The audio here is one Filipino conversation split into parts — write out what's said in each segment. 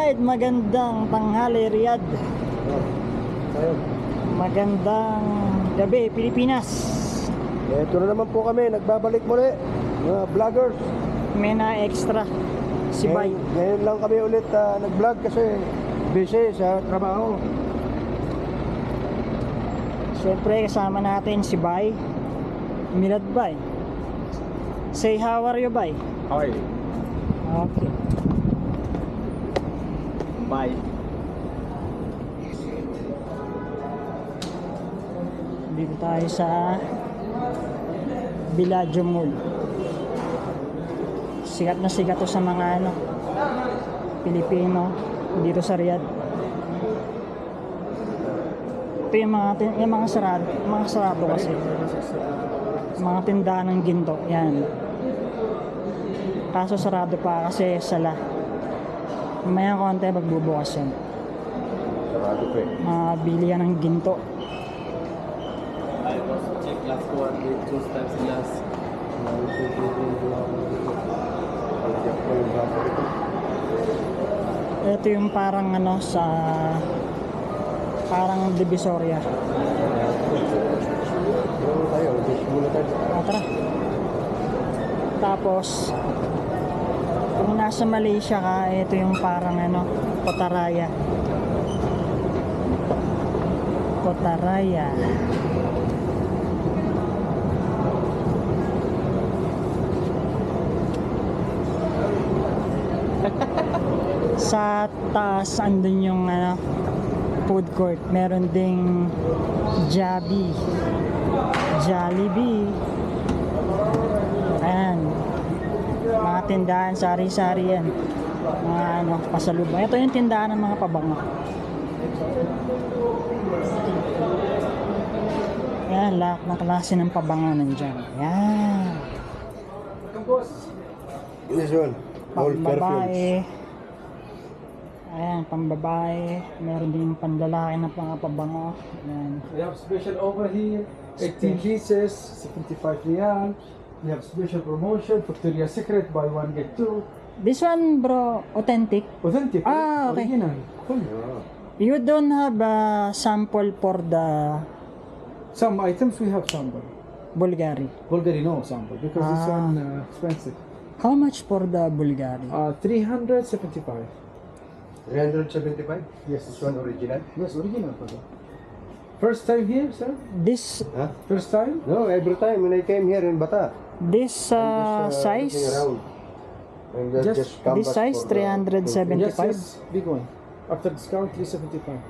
Alright, magandang tanghali Riyadh. Magandang gabi Pilipinas. Ito na naman po kami, nagbabalik muli mga vloggers. May na extra si Bay. Ngayon lang kami ulit nag-vlog kasi busy sa trabaho. Siyempre kasama natin si Bay Milad Bay. Say how are you Bay? Hi. Okay. Bye. Dito tayo sa Bellagio Mall. Sikat na sikat to sa mga Pilipino dito sa Riyadh. Ito yung mga sarado kasi. Mga tindahan ng ginto, yan. Kaso sarado pa kasi sala. Mamaya konti magbubukas yan. Sarado pa eh. Mabili yan ng ginto. I was check last one with two times glass. Ito yung parang parang Divisoria. Tara. Tapos kung nasa Malaysia ka, ito yung parang Kotaraya. Kotaraya. Sa taas andun yung food court. Meron ding Jollibee. Ayan. Mga tindahan, sari-sari yan. Mga pasalubong. Ito yung tindahan ng mga pabango. Ayan, lahat ng klase ng pabango nandyan. Ayan. This one. All Pambabae. perfumes. Ayan, pambabae. Meron din panlalaki na mga pabango. Ayan. We have special over here, 18 pieces, 75 riyal. We have special promotion, Victoria's Secret, buy one get two. This one, bro, authentic. Authentic, Ah, okay. original. Full. You don't have a sample for the Some items we have sample. Bulgari. Bulgari no sample because this Ah. one expensive. How much for the Bulgari? 375. 375? Yes. This one original? Yes, original. First time here, sir? This Huh? First time? No, every time when I came here in Bata. this I'm just, size, looking around. And Just this size 375. Yes, big one. After discount, 375.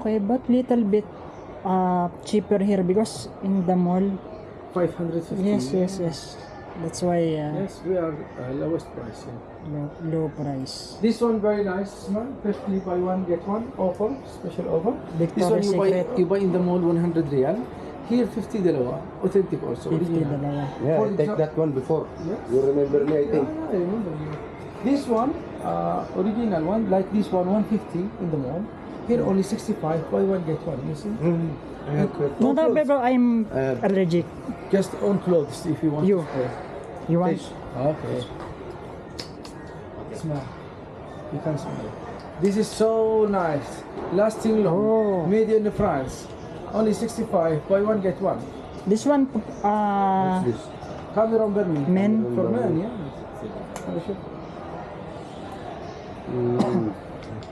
Okay, but little bit cheaper here because in the mall. 550. Yes. That's why Yes, we are lowest price. Yeah. low price. This one very nice one. 50 buy one get one offer, special offer. This Victoria's one Secret, you buy in the mall 100 riyal. Here 50 dalawa, authentic also. 50 original. dalawa. Yeah, For I take example- that one before. Yes. You remember me, I think. Yeah, I remember you. This one, original one, like this one, 150 in the mall. Here only 65, buy one get one. You see? I have that. No, no, bro, I'm allergic. Just on clothes if you want. You. To spray. You want? Taste. Okay. Smell. You can smell. This is so nice. Lasting long. Oh. Made in France. Only 65. Buy one get one. This one, What's this? Cameron Bermin. Men. For men, yeah.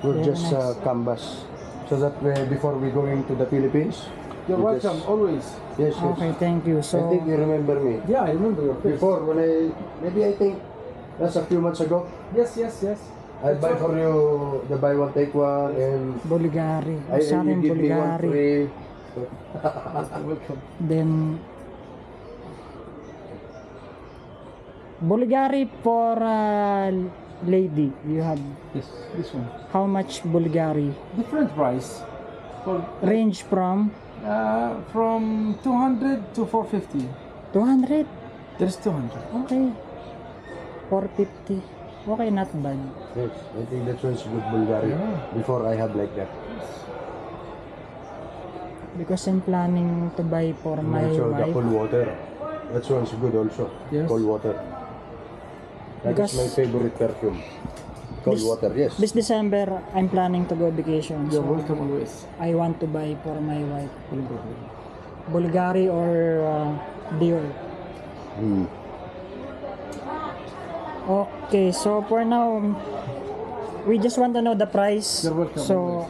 We'll Very just nice. canvas. So that before we going to the Philippines. You're we welcome. just- Always. Yes, yes. okay, thank you. I So, think you remember me. Yeah, I remember your face. Before, when I think that's a few months ago, Yes. I buy for you the buy one take one, and Bulgari. I Sa you akin, give me one Bulgari. free. Welcome. Then, Bulgari for lady. You have Yes, this one. how much Bulgari? Different price. For Range from from 200 to 450. 200. There's 200. Okay. 450. Okay, not bad. Yes, I think that one's good Bulgari. Yeah. Before I have like that. Because I'm planning to buy for my Also the wife. cold water. That one's good also. Yes. Cold water. That Because- is my favorite perfume. Cold water, yes. This December, I'm planning to go vacation. You're So welcome always. I want to buy for my wife Bulgari or Dior. Hmm. Okay, so for now, we just want to know the price. You're welcome. So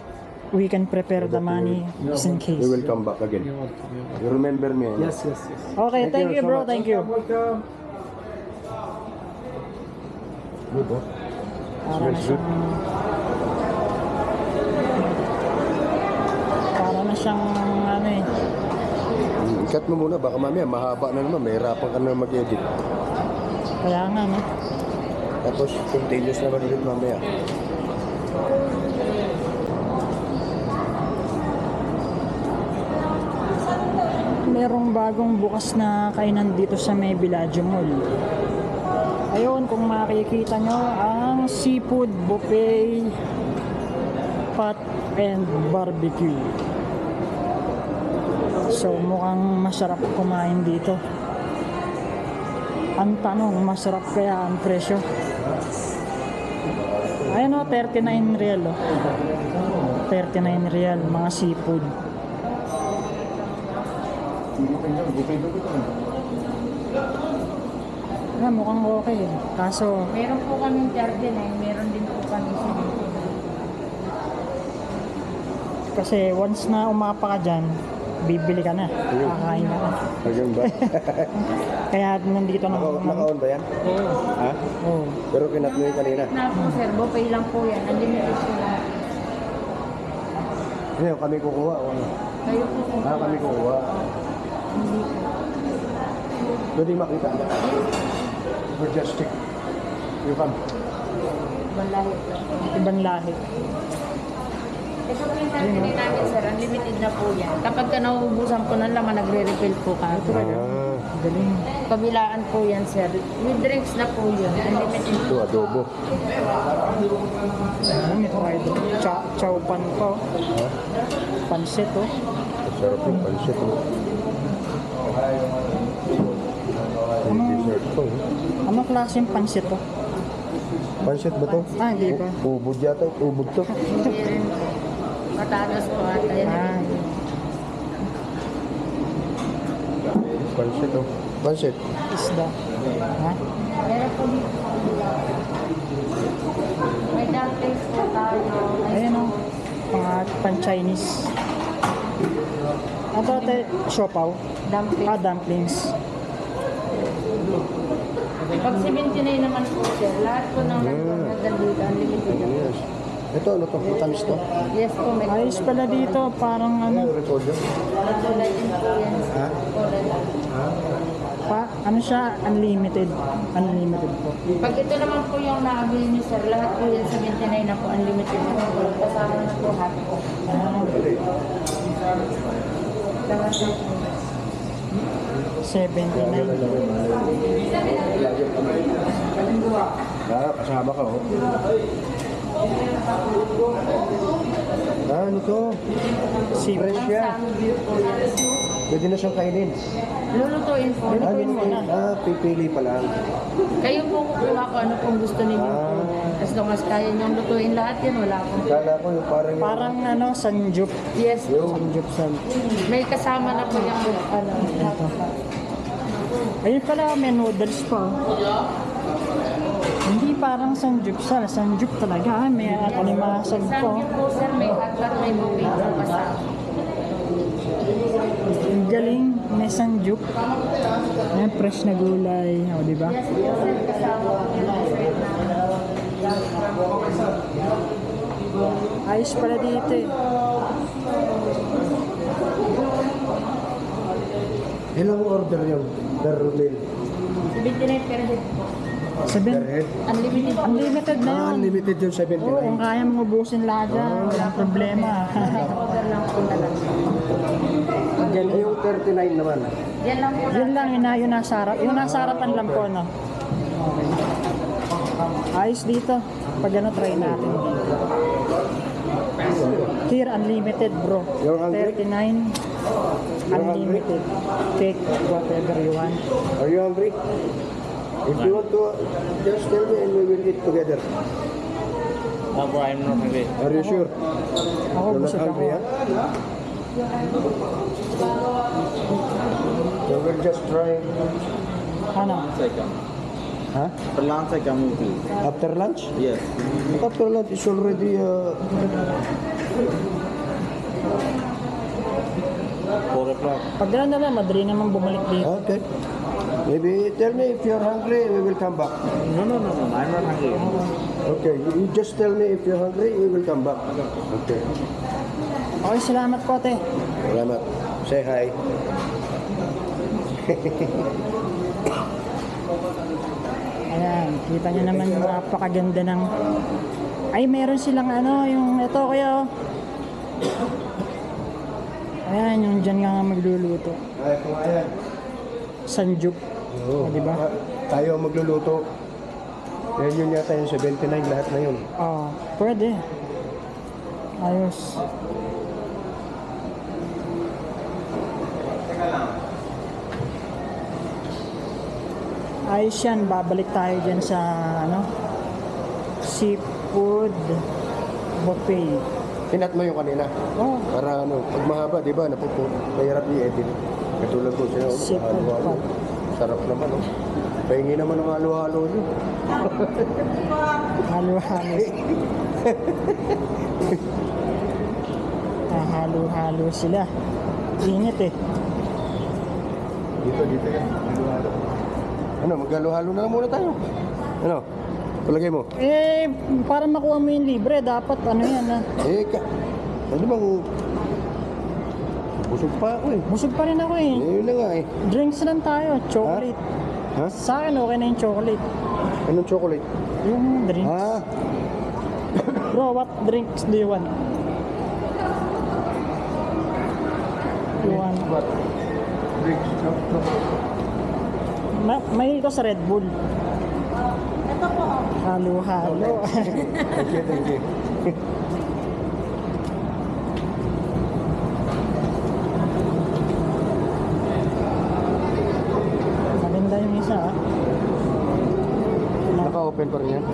we can prepare the money just in case. We will come back again. You're welcome. You're welcome. You remember me? ano? Yes, yes, yes. Okay, thank you Thank you so bro, much. thank you. Welcome. Good, oh. Para na Smells good. siyang ano eh. Cut mo muna, baka mamaya mahaba na naman. Mahirapan ka na mag-edit. Kaya nga no. Tapos continuous naman ulit mamaya. Merong bagong bukas na kainan dito sa may Villaggio Mall. Ayun, kung makikita nyo, ang seafood buffet pot and barbecue. So mukhang masarap kumain dito. Ang tanong, masarap kaya ang presyo? Ayun o, 39 real o. 39 real, mga seafood. Mukhang okay. Kaso, Meron po kaming garden eh, meron din po kami swimming pool. kasi once na umapa ka dyan, bibili ka na. Kakain ka na. Hanggang ba? Kaya nandito na. Naka-on ba yan? Ha? Oh. Pero kinat mo yung kanina. Na po sir, buffet lang po yan, unlimited po lang. Ngayon, kami kukuha. o ano? Kayo po kung Kami kukuha. hindi po. Pwede makita na. Majestic. You come. Malahit lang po. Ibang lahi. Ito po yung garden namin sir, unlimited na po yan. Kapag ka nauubusan po ng laman, nagre-refill po ka. Ah, Galing. Kabilaan po yan sir. With drinks na po yun, unlimited ito adobo. May fried chow pan ko. Ha? Pansit oh. Sarap yung pansit. Oh. Yung dessert to. Anong klaseng pansit to? Pansit ba to? Ah, hindi pa. Ubod yata. Ubod to. Hindi rin po. Patatas po ata yan. Ah, Pansit oh. Pansit. isda. Ha? Meron po dito. May dumplings po tayo. Ayan oh. Mga pan-Chinese. Ano to ate? Siopaw? Dumplings. Ah, dumplings. Pag 79 naman po sir, lahat po ng nagdandito, unlimited na po. Yes. Ito ano to? Tamis to? Yes po, may Ayos pala dito. Parang ano. Ano record yun? kulay din po yan. Ha? Kulay. Ano siya? Unlimited. Unlimited po. Pag ito naman po yung naabili niyo sir, lahat po yan 79 na po, unlimited na po. Kasama na po hot po. Lahat na po. 79. Kasama ka oh. Ano to? Seafood. Fresh yan. Samgyup po yan. Pwede na siyang kainin. Lulutuin po. Pipili pa lang. Kayo po kukuha ko ano pong gusto ninyo po. As long as kaya niyong lutuin lahat yan, wala akong. Kala ko yung parang yung... Parang ano, sanjup. Yes po. Sanjup san. May kasama na po yung ano. Ayun pala, may noodles pa. oh. Hindi parang sanjupsal. Sanjup talaga. May alimasag po. Samgyup po sir, may hotdog, may buffet po kasama. Ang galing. May sanjup. May fresh na gulay. O, diba? Yes po sir, kasama po yung dessert na. Ayos pala dito eh. Ilang order yung per meal? 79 per head po. Sabihin, Per head? Unlimited po. unlimited na yun. Unlimited yung Oo, kung 79. kaya mong ubusin lahat yan, walang problema. Order lang po talaga. Eh, yung 39 naman. Yan lang po. Yun lang, yung nasa harap. Yung nasa harapan lang po, no? Okay. Ayos dito. Pag ano, try natin. Here, unlimited bro. You're hungry? 39. Unlimited. Cake, whatever you want. Are you hungry? If you want to, just tell me and we will eat together. No, bro, I'm not hungry. Are you sure? Ako, You're not busog ako. hungry, huh? So we'll just try. Ano? I come. Huh? For lunch, I come with you. After lunch? Yes. After lunch is already 4 o'clock. Pag na lang, madali naman bumalik dito. okay. Maybe tell me if you're hungry, we will come back. No, no, no, no. I'm not hungry. Okay, you just tell me if you're hungry, we will come back. Okay. Okay, salamat po, te. Salamat. Say hi. Ayan, kita nyo naman yung napakaganda ng... Ay, meron silang ano, yung ito kuya, oh. Ayan, yung dyan nga magluluto. Ay, kumayan. Sanjuk. Oo. O, diba? Tayo ang magluluto. Yan yun yata yung 79 lahat na yun. Oo, pwede. Ayos. Ayos yan, babalik tayo dyan sa ano, seafood buffet. Pinat mo yung kanina. Oh, Para ano, pag mahaba, di ba, mahirap i-edit. Katulad ko siya, Seafood halo-halo. pot. Sarap naman, oh. Pahingi naman ng halo-halo nyo. halo-halo. Halo-halo sila. Init eh. Dito yan. Halo-halo. Ano, maghalo-halo na lang muna tayo. Ano? Palagay mo. Eh, para makuha mo yung libre, dapat ano yan ha. Ano bang... Busog pa ako eh. Busog pa rin ako eh. Yun na nga eh. Drinks lang tayo, chocolate. Ha? Sa akin okay na yung chocolate. Anong chocolate? Yung drinks. Ah, Bro, what drinks do you want? You want? what? Drinks. No. May ko sa Red Bull. Ito po. Halo-halo. Thank you. Maganda yung isa ah. Naka-open pa rin yan?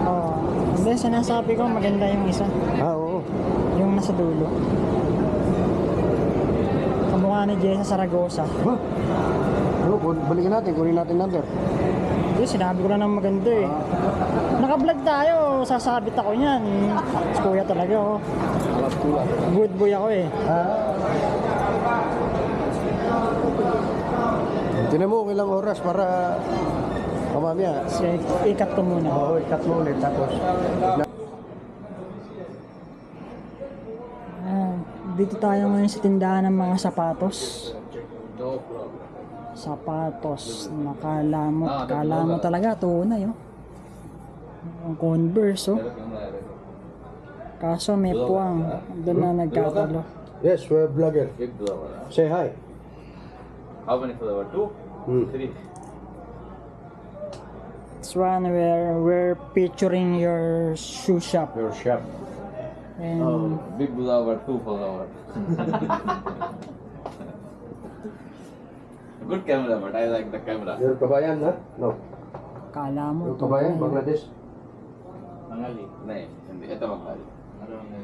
Oo. Hindi, sinasabi ko maganda yung isa. Ah, oo. Yung nasa dulo. Kamukha ni Jessa Saragosa. Ba? Ano, balikan natin, kunin natin number. Hindi, sinabi ko lang ng maganda eh. Naka-vlog tayo, sasabit ako niyan. Si Kuya talaga oh. Good boy ako eh. Tinan mo kung ilang oras para mamamaya. So, ikat ko muna. Oo, ikat mo ulit tapos. Ah, dito tayo ngayon sa tindahan ng mga sapatos. No problem. Sapatos. Nakalamot. Kalamot talaga. Tunay oh. Ang Converse oh. Kaso may puwang. Doon na nagkatalo. Yes, we're vlogger. Big blower. Say hi. How many flower? 2? 3. This one where we're featuring your shoe shop. Your shop. And Oh, big blower, 2 flower. Good camera, but I like the camera. Your kabayan, ha? No. kala mo. Your kabayan, Bangladesh. Bengali? No, hindi. Ito Bengali.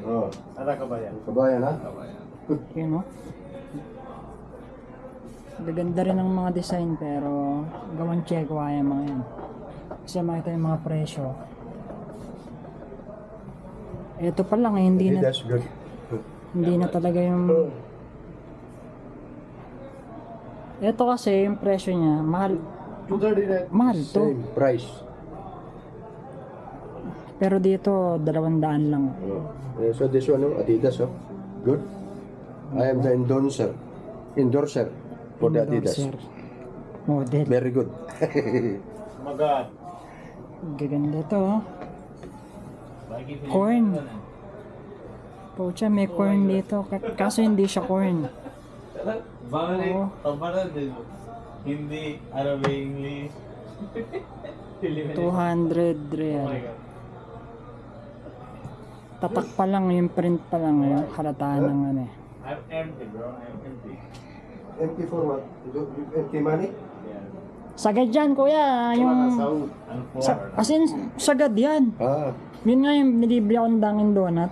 Oo. Ada kabayan. Kabayan, ha? Kabayan. Yun oh. Gaganda rin ang mga design pero gawang check yung mga yan. Kasi makita yung mga presyo. Ito pa lang eh, hindi na That's good. hindi na talaga yung ito kasi yung presyo niya mahal mahal to. Same price. Pero dito 200 lang. So this one, oh, Adidas, oh. Good. I am the endorser for the Adidas. Endorser. Model. Very good. Gaganda to oh. Corn. Pucha, may corn dito. Kaso hindi siya corn. Bengali, Oo. Hindi, Arabic, English. 200 real. Tatak pa lang, yung print pa lang, yung halataan ng ano eh. I'm empty, bro. I'm empty. Empty for what? Empty money? Yeah. Sagad yan, kuya. Yung, as in, sagad yan. Ah, Yun nga yung nilibre akong Dunkin' Donut.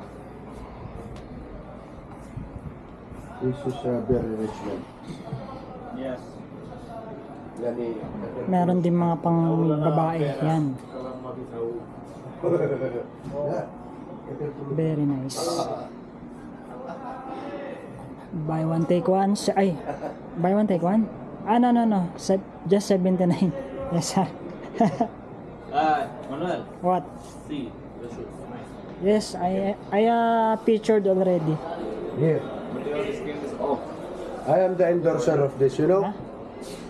this is very rich man. Yes. Yan eh. Meron din mga pang babae. Yan. Very nice. Buy one, take one. Ay, buy one, take one? Ah, no. Just 79. Yes, sir. Manuel, What? see the shoes. Nice. Yes, I pictured already. Here. But your screen is off. I am the endorser of this, you know? Huh?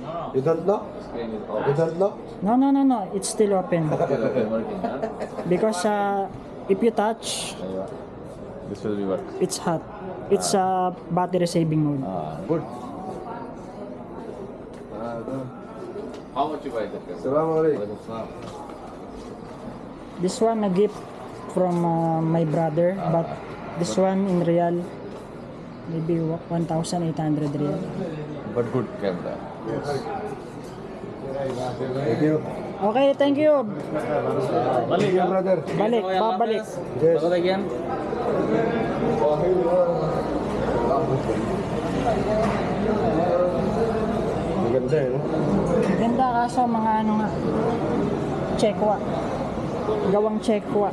No, You don't know? screen is off. You don't know? No. It's still open. Okay, working, huh? Because if you touch, This will be work. it's hot. It's battery saving mode. Good. How much you buy that? Assalamu alaikum. This one a gift from my brother, but this one in real maybe 1,800 real. But good camera. Thank you. Okay, thank you. Thank you, brother. Balik, babalik. Yes. Pagod again? Maganda eh, no? Ganda kaso mga ano nga. Chekwa. Gawang chekwa.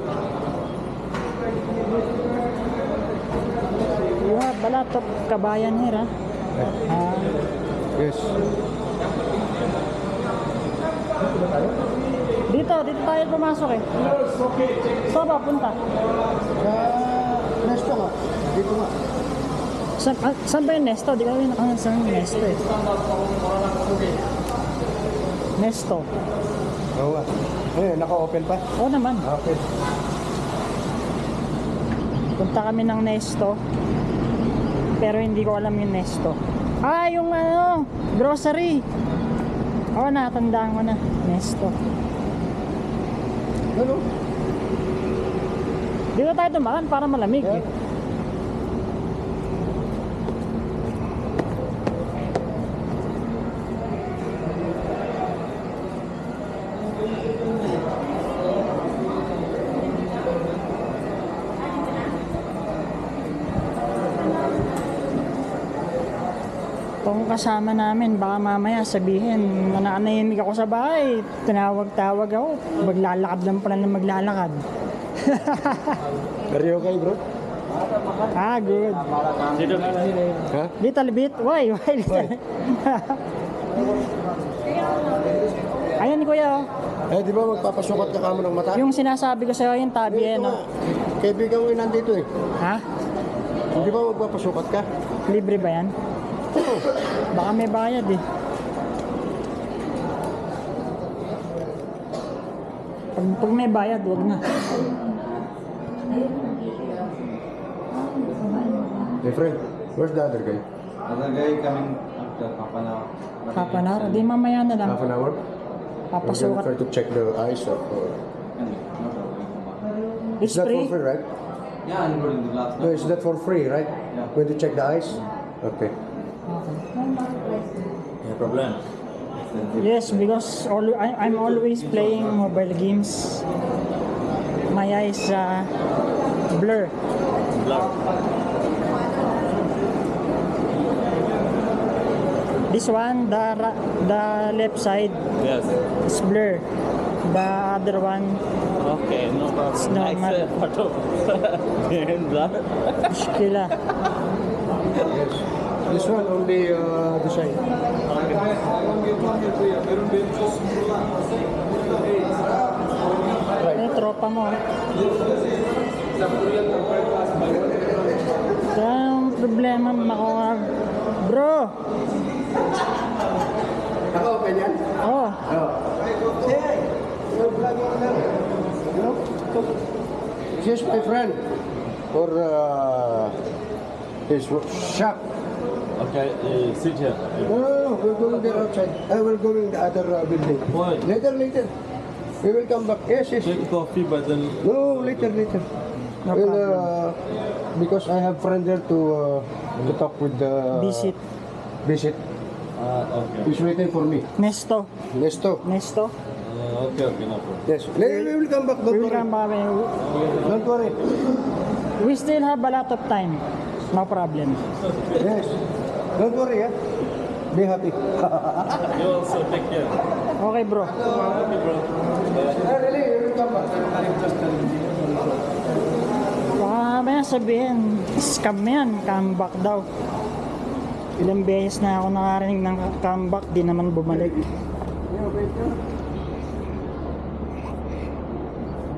You have a lot of kabayan here, ha? Yes. Dito tayo pumasok eh. Saan ba punta? Nesto nga. Dito nga. Saan ba yung Nesto? Di kami nakahan sa Nesto eh. Nesto. Oo nga. Eh, naka-open pa? Oo naman. Okay. Punta kami ng Nesto. Pero hindi ko alam yung Nesto. Ah, yung ano, grocery. Oo, natandaan ko na. Nesto. Ano? Dito tayo dumaan para malamig eh. Itong kasama namin, baka mamaya sabihin, nananahimik ako sa bahay, tinawag-tawag ako, maglalakad lang pala na maglalakad. Are you okay, bro? Ah, good. Ha? Little bit? Why? Little? Ayan kuya, oh. Eh, di ba magpapasukat ka kamo ng mata? Yung sinasabi ko sa'yo, yung tabi, Ito ano? nga. Kaibigan ko yun nandito eh. Ha? Di ba magpapasukat ka? Libre ba yan? Baka may bayad eh. Pag may bayad, wag na. Hey, friend, where's the other guy? Other guy coming after half an hour. Papanar, di mamaya na lang. Half an hour? We're gonna Papasukat. try to check the eyes of... It's Is that for free. free, right? Yeah, I'm going to last. No, is that for free, right? Yeah. When to check the eyes? Okay. No problem. Yes, because I'm always playing mobile games. My eyes blur. This one, the left side Yes. is blur. The other one, Okay, no problem. It's normal. Nice photo. And that. mushkila. Yes. This one only the side. May tropa mo. Kaya ang problema makuha. Bro! Naka-open yan? Oh, Say hi. You're vlogging na. No? This is my friend for his shop. Okay, sit here. No, we're going there outside. I will go in the other building. Why? Later. We will come back. Yes. Take coffee, but then No, later. no Well, problem. because I have friend there to talk with the Visit. visit. Okay. He's waiting for me. Nesto. Nesto. Nesto. Okay, no problem. Yes. We will come back. We Don't will worry. come back. Don't worry. We still have a lot of time. No problem. Yes. Don't worry, yeah. Be happy. You also take care. Okay, bro. Really, we will come back. Baka mamaya sabihin, scam yan, comeback daw. Ilang beses na ako nakarinig ng comeback, di naman bumalik.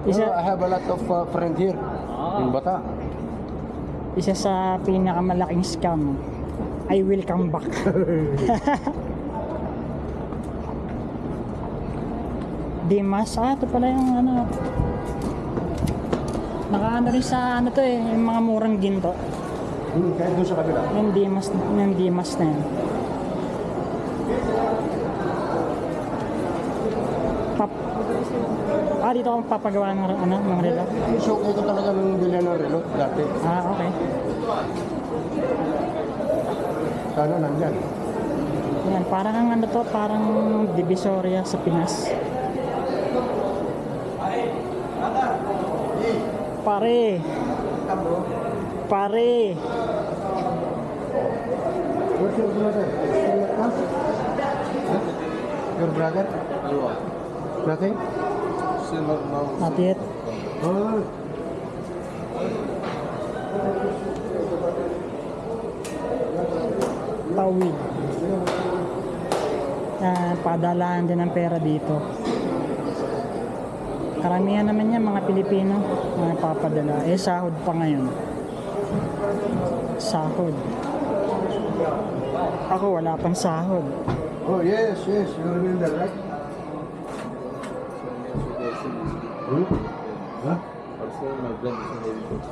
I have a lot of friends here in Bata. Isa sa pinakamalaking scam, I will come back. Dimas, ito pala yung ano. Nakaano rin sa ano to eh, yung mga murang ginto. Kahit doon sa kabila. Yung Dimas na yan. Dito ako papagawa ng ano, ng relo. So, okay ko talaga nung bilhin ng relo dati. Okay. Sana nandyan. Yan, parang ang ano to, parang Divisoria sa Pinas. Pare. Pare. What's your brother? Huh? Your brother? Nothing? Not yet. Oh. Tawid. Padalaan din ng pera dito. Karamihan naman yan mga Pilipino mga papadala. Sahod pa ngayon. Sahod. Ako wala pang sahod. Oh, yes, yes. You remember, right? Huh? Also, my friend is very good.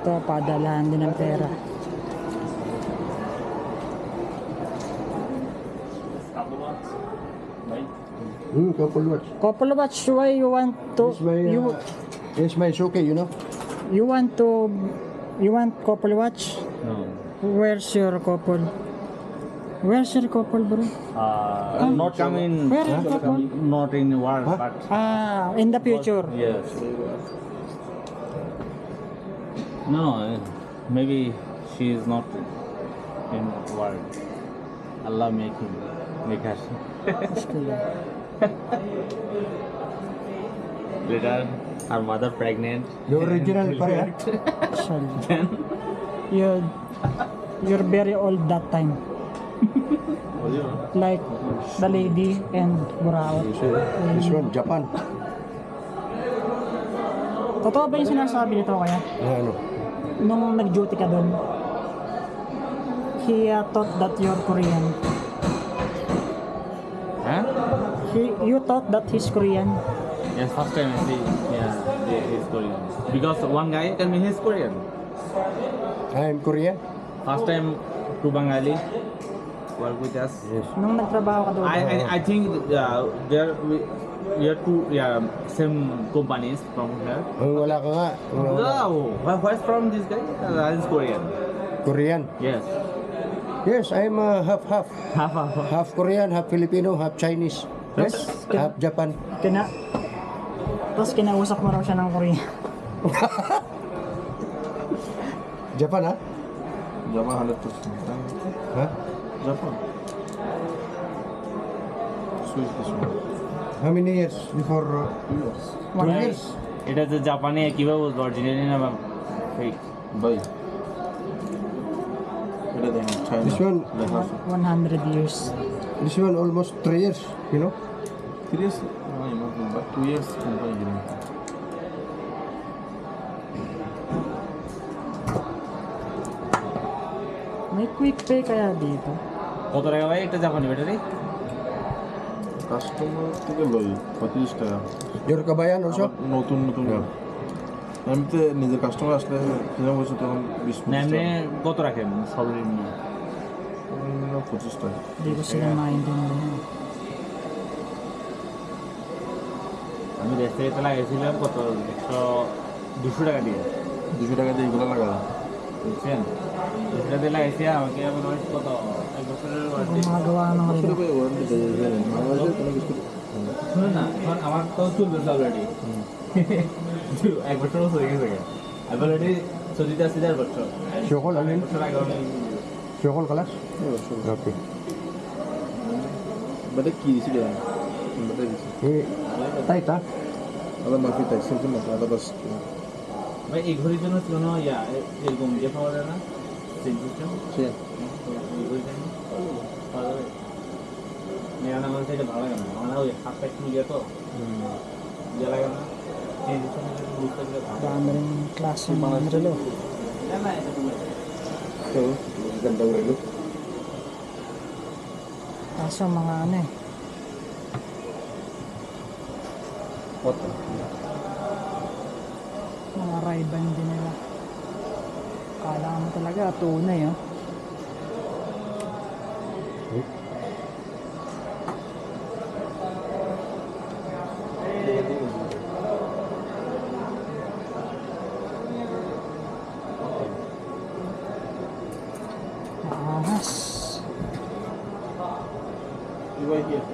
Ito, padalaan din ng pera. Couple watch. Couple watch, why you want to It's my, you it's my Suki, you know? you want couple watch? No. Where's your couple? Where's your couple, bro? Not come in. Where is couple? Not in work, but In the future. yes. No, maybe she is not in work. Allah make her. Later, her mother pregnant. The original pa rin. Sorry. Then, You're very old that time. Like the lady and Burao. This one, Japan. Totoo ba yung sinasabi nito kaya? Ano? Nung nag-duty ka doon, he thought that you're Korean. huh? You thought that he's Korean. Yes, first time I see. Yeah, he's Korean. Because one guy tell me he's Korean. I'm Korean. First time to Bengali work with us. Yes. Nung nagtrabaho ka doon. I think we are two same companies from here. Wala ka nga. No, where's from this guy? He's Korean. Korean. Yes. Yes, I'm half-half. Half. Half Korean, half Filipino, half Chinese. Yes, half Japan. Tapos kinausap mo raw siya ng Korean. Japan, ha? Japan 100%. Ha? Japan. Switch this one. How many years before? 2 years. 2 years. It is a Japanese কিভাবে originally না fake. Bye. It is in China. This one, 100 years. this one almost 3 years, you know? 3 years? No, not but 2 years company gini. May quick pay kaya dito? কত টাকা ভাই একটা জাপানি battery? Customer থেকে লই 35 টাকা Your kabayan also? নতুন নতুন এমনিতে নিজের কাস্টমার আসলে কিরকম বলছে তখন 20 না 25 এমনি টাকা কত রাখেন সর্বনিম্ন? 25 টাকা Hindi ko sila maintindihan. আমি দেশ থেকে তো লাগাইছিলাম কত 200 টাকা দিয়ে 200 টাকা দিয়ে এগুলো লাগা বুঝছেন 200 টাকা দিয়ে লাগাইছি আমাকে মনে হয় কত Gumagawa ng আসলে relo. ভাই ওয়ারেন্টি দেয় জানেন বাংলাদেশের কোনো কিছু শুনুন না এখন আমার তো চলতেছে অলরেডি 1 বছর হয়ে গেছে আমি অলরেডি সৌদিতে আছি 1.5 বছর Syokol, alin? বছর আগে আমি Syokol kalas? Okay. বাট কি দিছিল বাট দিছিল Eh, tight ha? আলাদা মাফি তাই সিম্পল না আলাদা ভাই এই ঘড়ির জন্য ছিল না এরকম যে পাওয়া যায় না সিম সিস্টেম সে এই ঘড়ির জন্য পাওয়া যাবে মেরানা আমার এটা ভালো লাগে না আমার ওই হাত প্যাক নিয়ে তো ইয়ে লাগে না এই সিস্টেম বুঝতে গেলে Dami rin klase ng relo. তো ganda ko rin Kaso mga ano eh. what Mga Ray-Ban din nila. Kala mo talaga tunay oh. Maangas. you right here